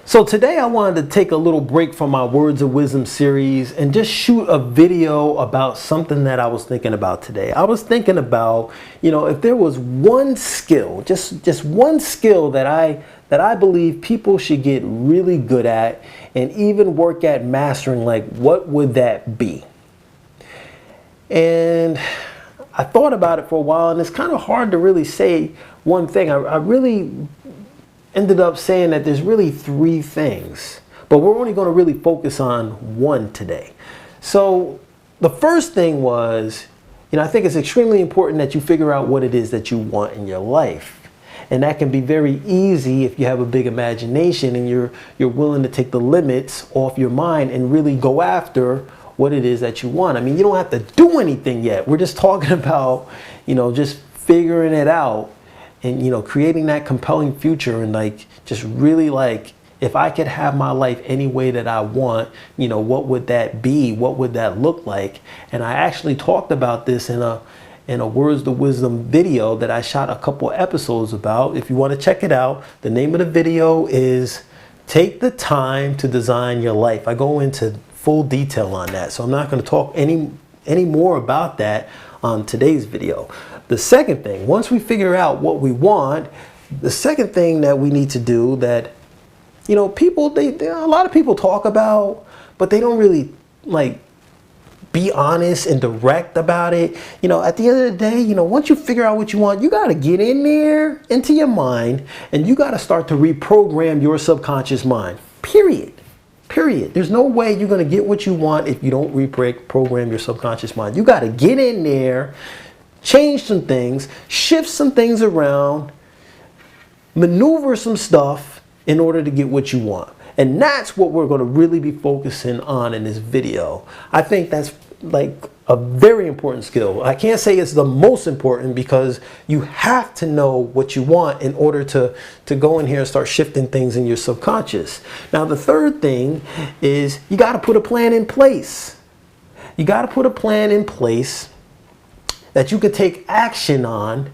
So today I wanted to take a little break from my Words of Wisdom series and just shoot a video about something that I was thinking about today. I was thinking about, if there was one skill, just one skill that I believe people should get really good at and even work at mastering, like what would that be? And I thought about it for a while, and it's kind of hard to really say one thing. I really ended up saying that there's really three things, but we're only going to really focus on one today. So the first thing was, I think it's extremely important that you figure out what it is that you want in your life. And that can be very easy if you have a big imagination and you're willing to take the limits off your mind and really go after what it is that you want. I mean, you don't have to do anything yet. We're just talking about, just figuring it out and, creating that compelling future and just really if I could have my life any way that I want, what would that be? What would that look like? And I actually talked about this in a Words of Wisdom video that I shot a couple episodes about. If you want to check it out, the name of the video is Take the Time to Design Your Life. I go into full detail on that, so I'm not going to talk any more about that on today's video. The second thing, once we figure out what we want, the second thing that we need to do that, people, a lot of people talk about, but they don't really be honest and direct about it. At the end of the day, once you figure out what you want, you got to get in there into your mind and you got to start to reprogram your subconscious mind, period. There's no way you're going to get what you want if you don't reprogram your subconscious mind. You got to get in there, change some things, shift some things around, maneuver some stuff in order to get what you want. And that's what we're going to really be focusing on in this video. I think that's a very important skill. I can't say it's the most important because you have to know what you want in order to go in here and start shifting things in your subconscious. Now, the third thing is you got to put a plan in place. You got to put a plan in place that you could take action on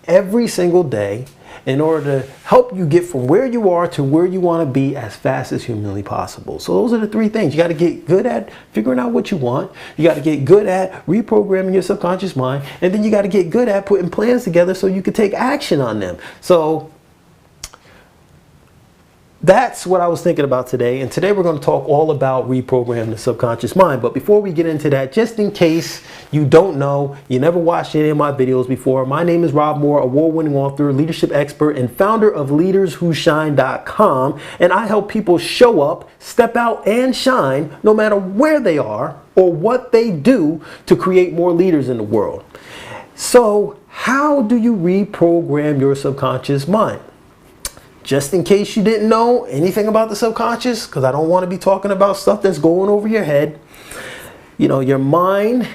every single day in order to help you get from where you are to where you want to be as fast as humanly possible. So those are the three things. You got to get good at figuring out what you want. You got to get good at reprogramming your subconscious mind. And then you got to get good at putting plans together so you can take action on them. So that's what I was thinking about today. And today we're going to talk all about reprogramming the subconscious mind. But before we get into that, just in case you don't know, you never watched any of my videos before, my name is Rob Moore, award-winning author, leadership expert, and founder of LeadersWhoShine.com. And I help people show up, step out, and shine no matter where they are or what they do to create more leaders in the world. So how do you reprogram your subconscious mind? Just in case you didn't know anything about the subconscious, because I don't want to be talking about stuff that's going over your head. Your mind,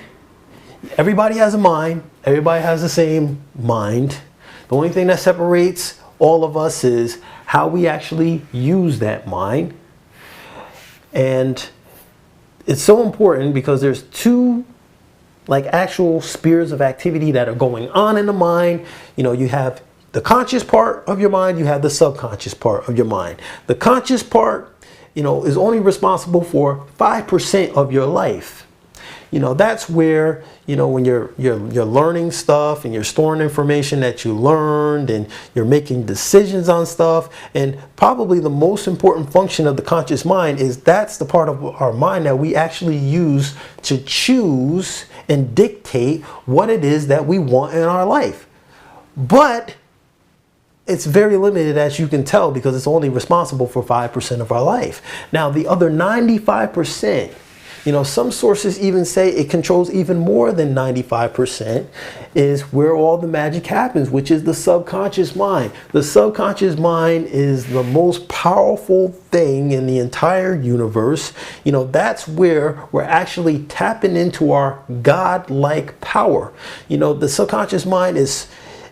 everybody has a mind. Everybody has the same mind. The only thing that separates all of us is how we actually use that mind. And it's so important because there's two actual spheres of activity that are going on in the mind. You have the conscious part of your mind, you have the subconscious part of your mind. The conscious part, is only responsible for 5% of your life. That's where, when you're learning stuff and you're storing information that you learned and you're making decisions on stuff. And probably the most important function of the conscious mind is that's the part of our mind that we actually use to choose and dictate what it is that we want in our life. But it's very limited, as you can tell, because it's only responsible for 5% of our life. Now, the other 95%, some sources even say it controls even more than 95%, is where all the magic happens, which is the subconscious mind. The subconscious mind is the most powerful thing in the entire universe. That's where we're actually tapping into our God-like power. The subconscious mind is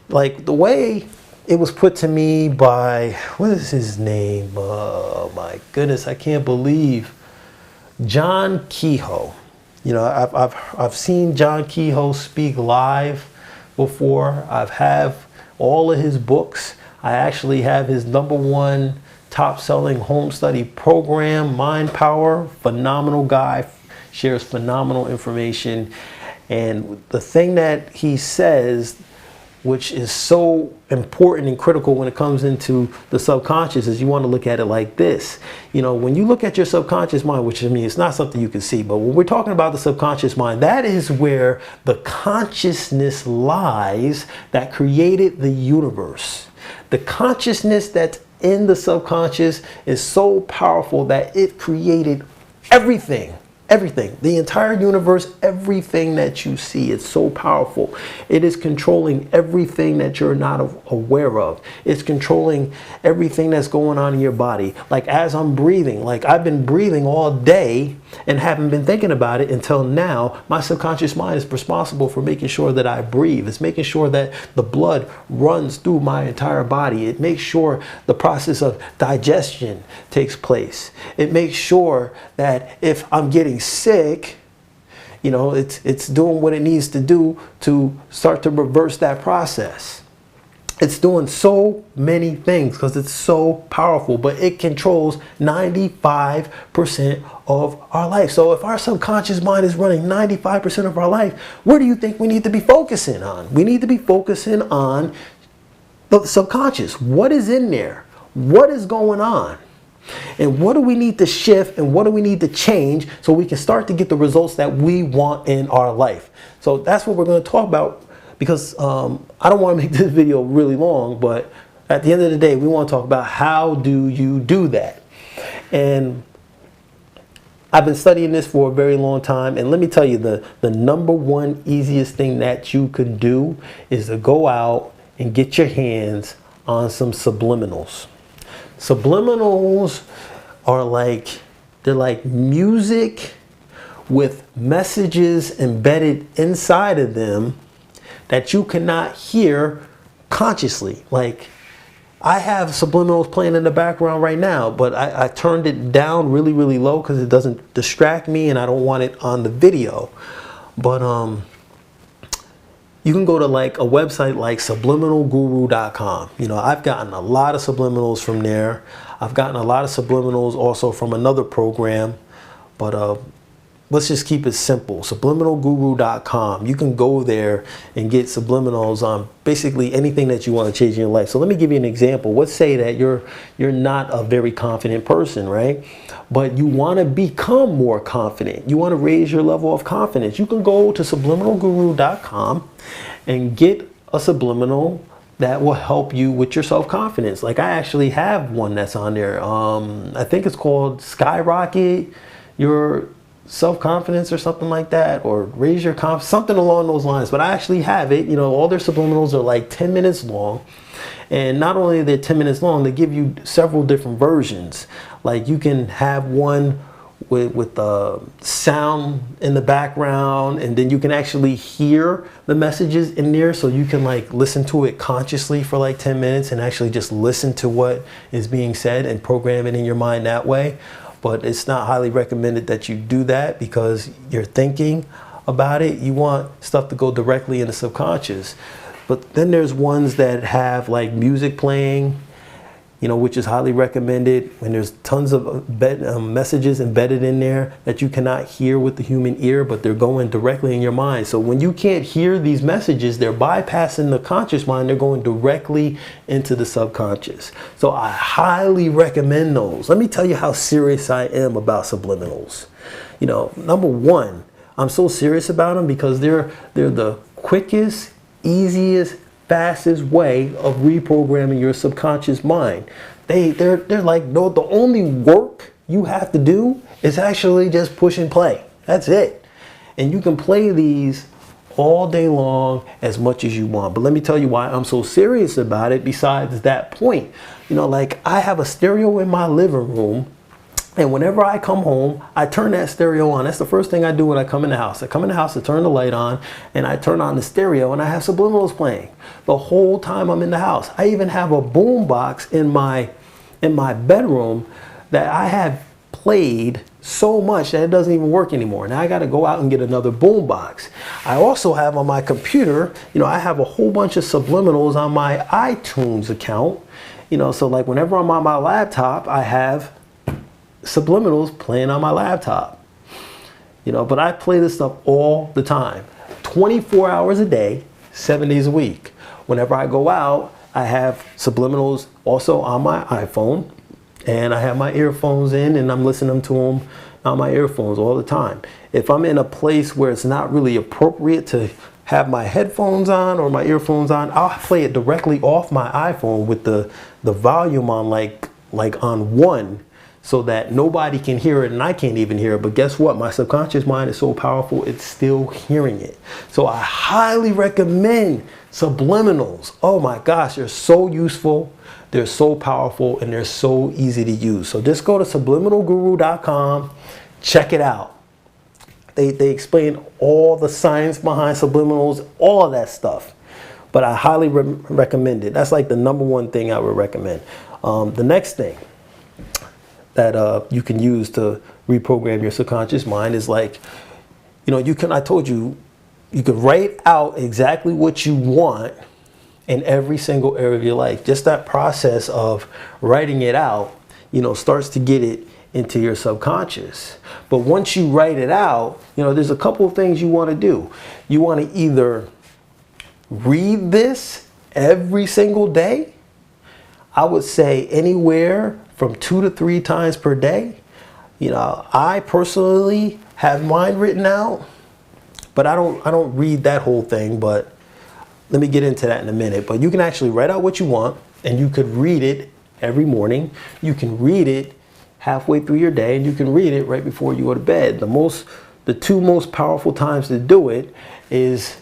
the way it was put to me by, what is his name? Oh my goodness, I can't believe. John Kehoe. I've seen John Kehoe speak live before. I've have all of his books. I actually have his #1 top selling home study program, Mind Power. Phenomenal guy, shares phenomenal information. And the thing that he says, which is so important and critical when it comes into the subconscious, is you want to look at it like this. You know, when you look at your subconscious mind, which I mean, it's not something you can see, but when we're talking about the subconscious mind, that is where the consciousness lies that created the universe. The consciousness that's in the subconscious is so powerful that it created everything. Everything, the entire universe, everything that you see, it's so powerful. It is controlling everything that you're not aware of. It's controlling everything that's going on in your body. Like as I'm breathing, like I've been breathing all day and haven't been thinking about it until now. My subconscious mind is responsible for making sure that I breathe. It's making sure that the blood runs through my entire body. It makes sure the process of digestion takes place. It makes sure that if I'm getting sick, you know, it's doing what it needs to do to start to reverse that process. It's doing so many things because it's so powerful, but it controls 95% of our life. So if our subconscious mind is running 95% of our life, where do you think we need to be focusing on? We need to be focusing on the subconscious. What is in there? What is going on? And what do we need to shift and what do we need to change so we can start to get the results that we want in our life? So that's what we're going to talk about, because I don't want to make this video really long, but at the end of the day, we want to talk about how do you do that. And I've been studying this for a very long time, and let me tell you, the number one easiest thing that you can do is to go out and get your hands on some subliminals. Subliminals are they're like music with messages embedded inside of them that you cannot hear consciously. Like I have subliminals playing in the background right now, but I turned it down really, really low because it doesn't distract me and I don't want it on the video. But you can go to like a website like subliminalguru.com. You know, I've gotten a lot of subliminals from there. I've gotten a lot of subliminals also from another program, but let's just keep it simple. Subliminalguru.com. You can go there and get subliminals on basically anything that you want to change in your life. So let me give you an example. Let's say that you're not a very confident person, right? But you want to become more confident. You want to raise your level of confidence. You can go to subliminalguru.com and get a subliminal that will help you with your self-confidence. Like I actually have one that's on there. I think it's called Skyrocket Your Self-Confidence or something like that, or Raise Your Confidence, something along those lines. But I actually have it. You know, all their subliminals are like 10 minutes long. And not only are they 10 minutes long, they give you several different versions. Like you can have one with the sound in the background, and then you can actually hear the messages in there, so you can like listen to it consciously for like 10 minutes and actually just listen to what is being said and program it in your mind that way. But it's not highly recommended that you do that because you're thinking about it. You want stuff to go directly in the subconscious. But then there's ones that have like music playing, you know, which is highly recommended. And there's tons of messages embedded in there that you cannot hear with the human ear, but they're going directly in your mind. So when you can't hear these messages, they're bypassing the conscious mind. They're going directly into the subconscious. So I highly recommend those. Let me tell you how serious I am about subliminals. You know, number one, I'm so serious about them because they're the quickest, easiest, fastest way of reprogramming your subconscious mind. They're like, no, the only work you have to do is actually just push and play. That's it. And you can play these all day long as much as you want. But let me tell you why I'm so serious about it besides that point. You know, like I have a stereo in my living room, and whenever I come home, I turn that stereo on. That's the first thing I do when I come in the house. I come in the house, I turn the light on, and I turn on the stereo, and I have subliminals playing the whole time I'm in the house. I even have a boom box in my bedroom that I have played so much that it doesn't even work anymore. Now I got to go out and get another boom box. I also have on my computer, you know, I have a whole bunch of subliminals on my iTunes account. You know, so like whenever I'm on my laptop, I have subliminals playing on my laptop. You know, but I play this stuff all the time, 24 hours a day, 7 days a week. Whenever I go out, I have subliminals also on my iPhone, and I have my earphones in and I'm listening to them on my earphones all the time. If I'm in a place where it's not really appropriate to have my headphones on or my earphones on, I'll play it directly off my iPhone with the volume on like on 1, so that nobody can hear it and I can't even hear it. But guess what? My subconscious mind is so powerful, it's still hearing it. So I highly recommend subliminals. Oh my gosh, they're so useful, they're so powerful, and they're so easy to use. So just go to subliminalguru.com, check it out. They explain all the science behind subliminals, all of that stuff. But I highly recommend it. That's like the #1 thing I would recommend. The next thing that you can use to reprogram your subconscious mind is like, you know, I told you, you can write out exactly what you want in every single area of your life. Just that process of writing it out, you know, starts to get it into your subconscious. But once you write it out, you know, there's a couple of things you want to do. You want to either read this every single day. I would say anywhere from 2 to 3 times per day. You know, I personally have mine written out, but I don't read that whole thing, but let me get into that in a minute. But you can actually write out what you want, and you could read it every morning. You can read it halfway through your day, and you can read it right before you go to bed. The 2 most powerful times to do it is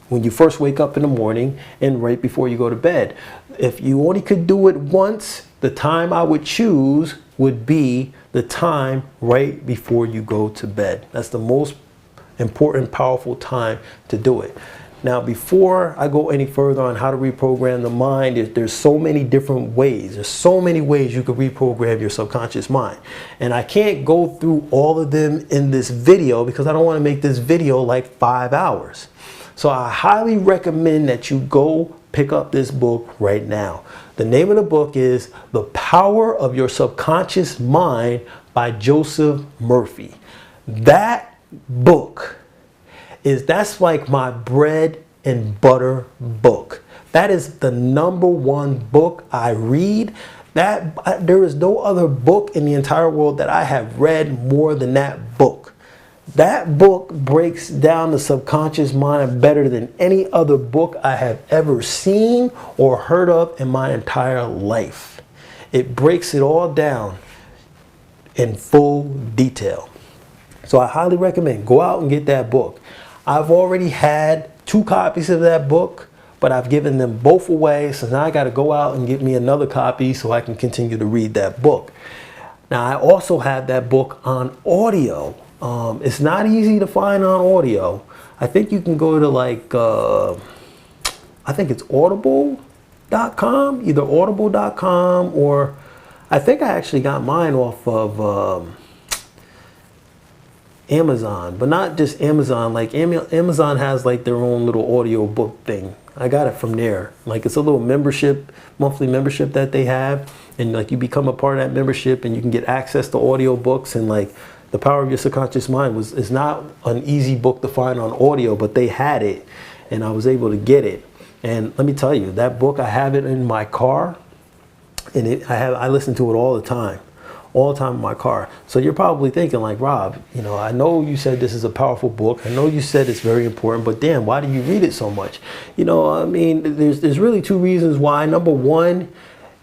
when you first wake up in the morning and right before you go to bed. If you only could do it once, the time I would choose would be the time right before you go to bed. That's the most important, powerful time to do it. Now, before I go any further on how to reprogram the mind, there's so many different ways. There's so many ways you can reprogram your subconscious mind. And I can't go through all of them in this video because I don't want to make this video like 5 hours. So I highly recommend that you go pick up this book right now. The name of the book is The Power of Your Subconscious Mind by Joseph Murphy. That book that's like my bread and butter book. That is the #1 book I read. There is no other book in the entire world that I have read more than that book. That book breaks down the subconscious mind better than any other book I have ever seen or heard of in my entire life. It breaks it all down in full detail. So I highly recommend go out and get that book. I've already had 2 copies of that book, but I've given them both away. So now I got to go out and get me another copy so I can continue to read that book. Now I also have that book on audio. It's not easy to find on audio. I think you can go to like, I think it's audible.com, either audible.com, or I think I actually got mine off of Amazon, but not just Amazon. Like Amazon has like their own little audio book thing. I got it from there. Like it's a little membership, monthly membership that they have, and like you become a part of that membership and you can get access to audio books. And like The Power of Your Subconscious Mind is not an easy book to find on audio, but they had it and I was able to get it. And let me tell you, that book, I have it in my car, and I listen to it all the time in my car. So you're probably thinking like, Rob, you know, I know you said this is a powerful book. I know you said it's very important, but damn, why do you read it so much? You know, I mean, there's really 2 reasons why. #1,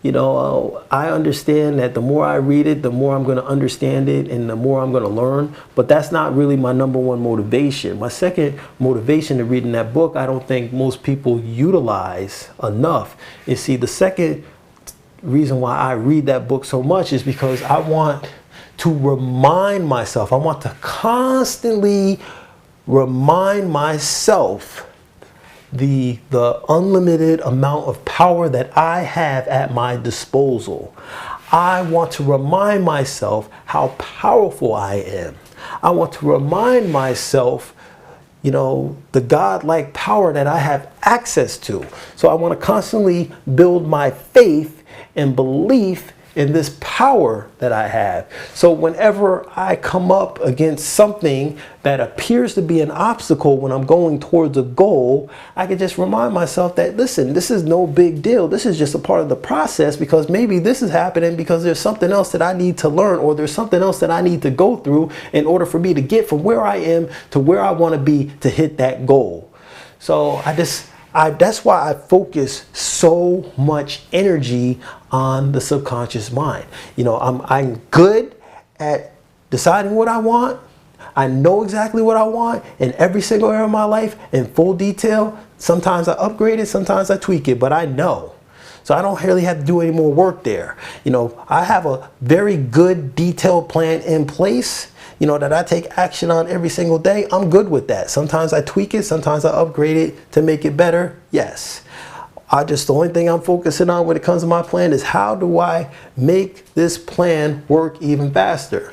you know, I understand that the more I read it, the more I'm going to understand it and the more I'm going to learn. But that's not really my #1 motivation. My second motivation to reading that book, I don't think most people utilize enough. You see, the second reason why I read that book so much is because I want to remind myself, I want to constantly remind myself the unlimited amount of power that I have at my disposal. I want to remind myself how powerful I am. I want to remind myself the God-like power that I have access to. So I want to constantly build my faith and belief in this power that I have. So whenever I come up against something that appears to be an obstacle when I'm going towards a goal, I can just remind myself that, listen, this is no big deal. This is just a part of the process, because maybe this is happening because there's something else that I need to learn, or there's something else that I need to go through in order for me to get from where I am to where I want to be to hit that goal. So that's why I focus so much energy on the subconscious mind. I'm good at deciding what I want. I know exactly what I want in every single area of my life in full detail. Sometimes I upgrade it, sometimes I tweak it, but I know. So I don't really have to do any more work there. I have a very good detailed plan in place, that I take action on every single day. I'm good with that. Sometimes I tweak it, sometimes I upgrade it to make it better. Yes. The only thing I'm focusing on when it comes to my plan is, how do I make this plan work even faster?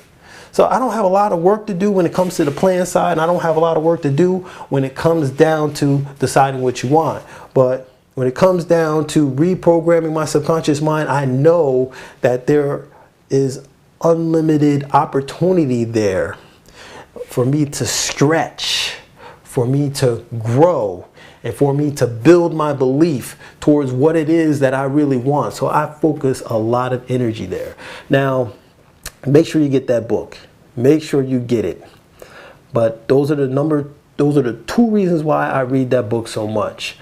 So I don't have a lot of work to do when it comes to the plan side, and I don't have a lot of work to do when it comes down to deciding what you want. But when it comes down to reprogramming my subconscious mind, I know that there is unlimited opportunity there for me to stretch, for me to grow, and for me to build my belief towards what it is that I really want. So I focus a lot of energy there. Now, make sure you get that book. Make sure you get it. But those are the two reasons why I read that book so much.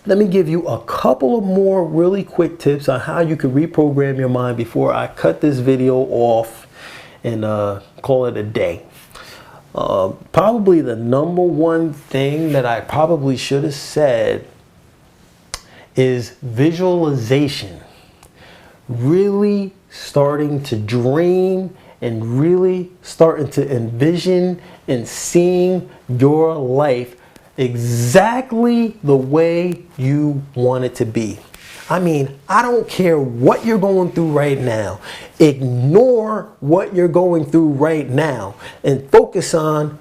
Let me give you a couple of more really quick tips on how you can reprogram your mind before I cut this video off and call it a day. Probably the number one thing that I probably should have said is visualization. Really starting to dream and really starting to envision and seeing your life exactly the way you want it to be. I mean, I don't care what you're going through right now. Ignore what you're going through right now and focus on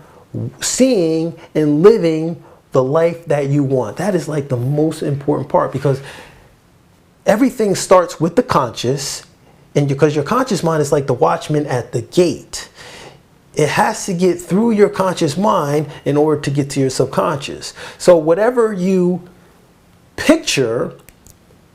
seeing and living the life that you want. That is like the most important part, because everything starts with the conscious, and because your conscious mind is like the watchman at the gate. It has to get through your conscious mind in order to get to your subconscious. So whatever you picture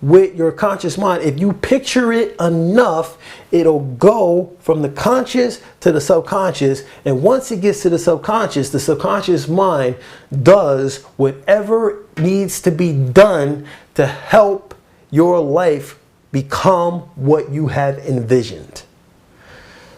with your conscious mind, if you picture it enough, it'll go from the conscious to the subconscious. And once it gets to the subconscious mind does whatever needs to be done to help your life become what you have envisioned.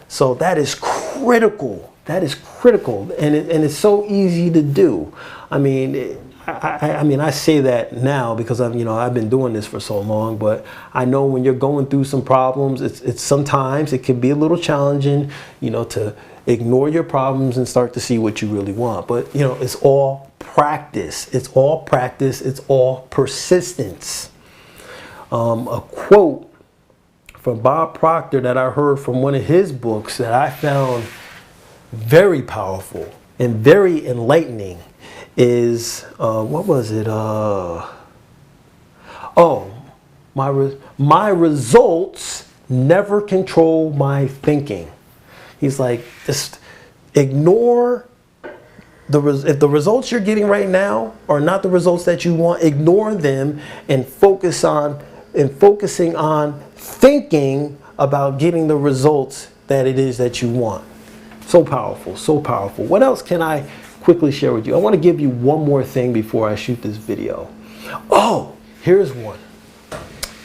So that is critical. That is critical, and it's so easy to do. I mean, I say that now because I've been doing this for so long. But I know when you're going through some problems, it's sometimes it can be a little challenging, to ignore your problems and start to see what you really want. But it's all practice. It's all practice. It's all persistence. A quote from Bob Proctor that I heard from one of his books that I found very powerful and very enlightening is, what was it? My results never control my thinking. He's like, just ignore if the results you're getting right now are not the results that you want, ignore them and focusing on thinking about getting the results that it is that you want. So powerful, so powerful. What else can I quickly share with you? I want to give you one more thing before I shoot this video. Oh, here's one.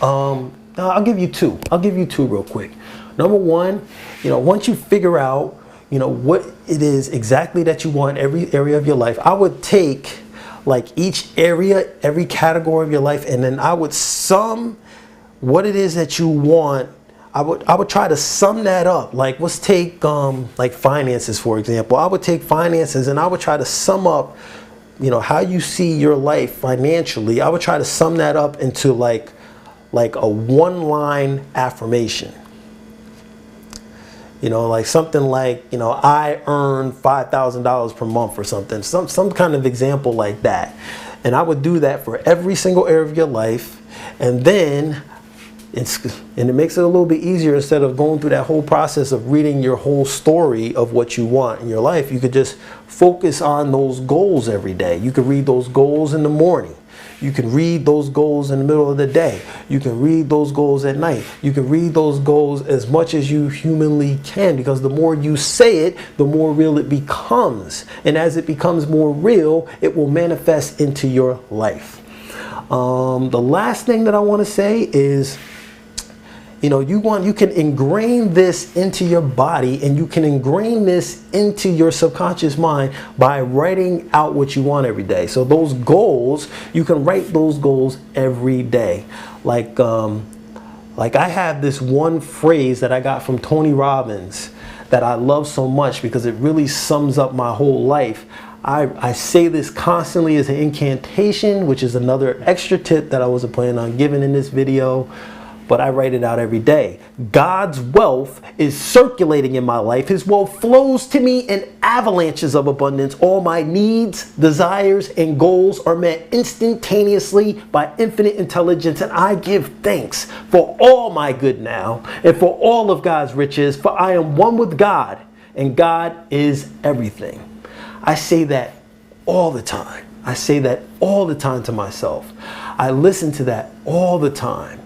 I'll give you two. I'll give you two real quick. Number one, once you figure out, what it is exactly that you want, every area of your life, I would take like each area, every category of your life, and then I would sum what it is that you want. I would try to sum that up. Like, let's take like finances, for example. I would take finances and I would try to sum up, how you see your life financially. I would try to sum that up into like a one-line affirmation. Like something like, I earn $5,000 per month or something, some kind of example like that. And I would do that for every single area of your life. And then it makes it a little bit easier. Instead of going through that whole process of reading your whole story of what you want in your life, you could just focus on those goals every day. You could read those goals in the morning. You can read those goals in the middle of the day. You can read those goals at night. You can read those goals as much as you humanly can, because the more you say it, the more real it becomes. And as it becomes more real, it will manifest into your life. The last thing that I want to say is, you can ingrain this into your body, and you can ingrain this into your subconscious mind by writing out what you want every day. So those goals, you can write those goals every day. Like I have this one phrase that I got from Tony Robbins that I love so much because it really sums up my whole life. I say this constantly as an incantation, which is another extra tip that I wasn't planning on giving in this video, but I write it out every day. God's wealth is circulating in my life. His wealth flows to me in avalanches of abundance. All my needs, desires, and goals are met instantaneously by infinite intelligence, and I give thanks for all my good now and for all of God's riches, for I am one with God, and God is everything. I say that all the time. I say that all the time to myself. I listen to that all the time.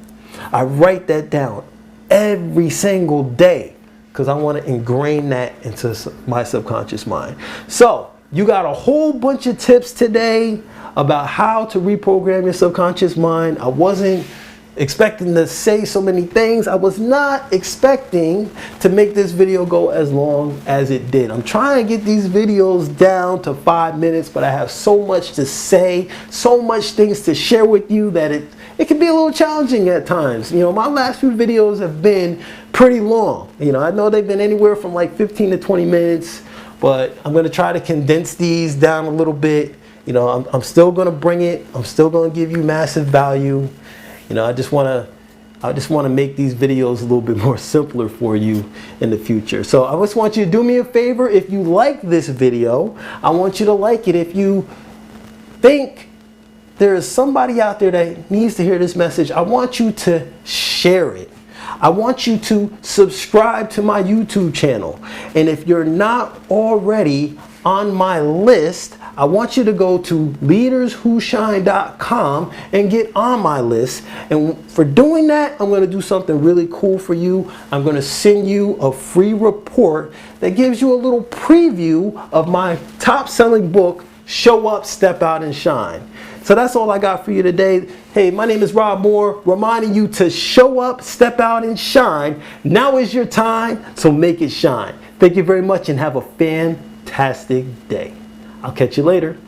I write that down every single day because I want to ingrain that into my subconscious mind. So you got a whole bunch of tips today about how to reprogram your subconscious mind. I wasn't expecting to say so many things. I was not expecting to make this video go as long as it did. I'm trying to get these videos down to 5 minutes, but I have so much to say, so much things to share with you that it can be a little challenging at times. My last few videos have been pretty long. I know they've been anywhere from like 15 to 20 minutes, but I'm going to try to condense these down a little bit. I'm still going to bring it. I'm still going to give you massive value. I just want to make these videos a little bit more simpler for you in the future. So I just want you to do me a favor. If you like this video, I want you to like it. If you think there is somebody out there that needs to hear this message, I want you to share it. I want you to subscribe to my YouTube channel. And if you're not already on my list, I want you to go to leaderswhoshine.com and get on my list. And for doing that, I'm going to do something really cool for you. I'm going to send you a free report that gives you a little preview of my top-selling book, Show Up, Step Out, and Shine. So that's all I got for you today. Hey, my name is Rob Moore, reminding you to show up, step out, and shine. Now is your time, so make it shine. Thank you very much and have a fantastic day. I'll catch you later.